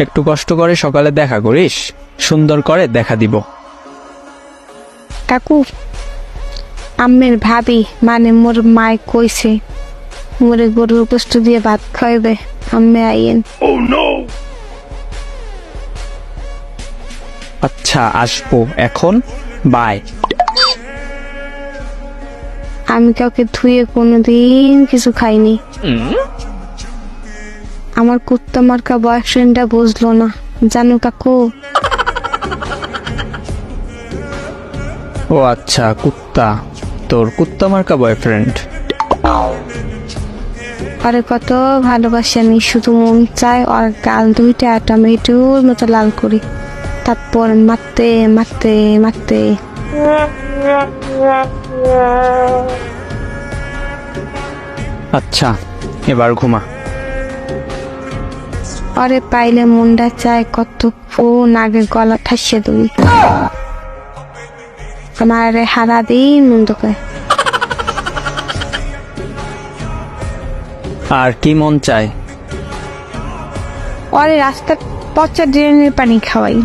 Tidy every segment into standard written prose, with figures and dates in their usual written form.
একটু কষ্ট করে সকালে দেখা করিস, সুন্দর করে দেখা দিব। কাকু, আম্মের ভাবি মানে মোর মায় কইছে মোরে গরুর গোস্ত দিয়ে ভাত খাইবে, আম্মে আইয়েন। আচ্ছা, আসবো এখন, বাই। আমি কাউকে ধুয়ে কোনোদিন কিছু খাইনি। আমার কুত্তা মার্কা বয়ফ্রেন্ডটা বুঝলো না, জানো কাকু। ও আচ্ছা, কুত্তা, তোর কুত্তা মার্কা বয়ফ্রেন্ড। আরে কত ভালোবাসি আমি, শুধু মন চায় আর গাল দুইটা টমেটোর মতো লাল করি, তারপর মারতে মারতে মারতে। আচ্ছা, এবার ঘুমা। আরে পাইলে মুন্ডা চায় কত ফোন আগে গলা ঠাসিয়ে দিই, আমার হারা দিন মন্দ করে। আর কি মন চায়? আরে রাস্তার পচা ড্রেনের পানি খাওয়াই।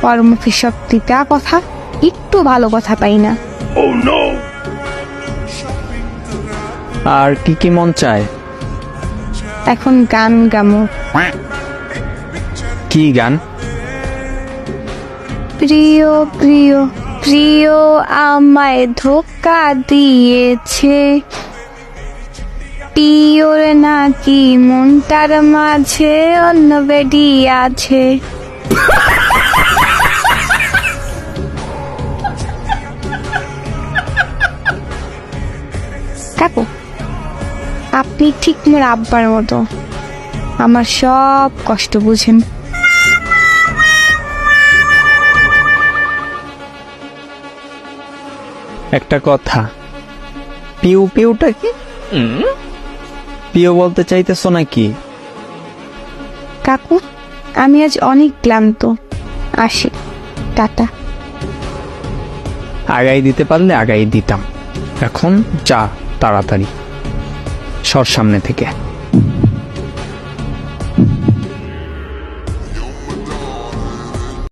ওর মুখে সব তিতা কথা, একটু ভালো কথা পাই না। আর কি কি মন চায়? এখন গান গামো। কি গান? প্রিয় প্রিয় প্রিয় আমায় ধোকা দিয়েছে, প্রিয়র নাকি মনটার মাঝে অন্য বেডি আছে। কাকু, আপনি ঠিক মোর আব্বার মতো, আমার সব কষ্ট বুঝেন। একটা কথা, পিউ পিউটা কি? পিউ বলতে চাইতেছ নাকি? কাকু, আমি আজ অনেক ক্লান্ত, আসি, টাটা। আগাই দিতে পারলে আগাই দিতাম, এখন যা তাড়াতাড়ি, সর সামনে থেকে।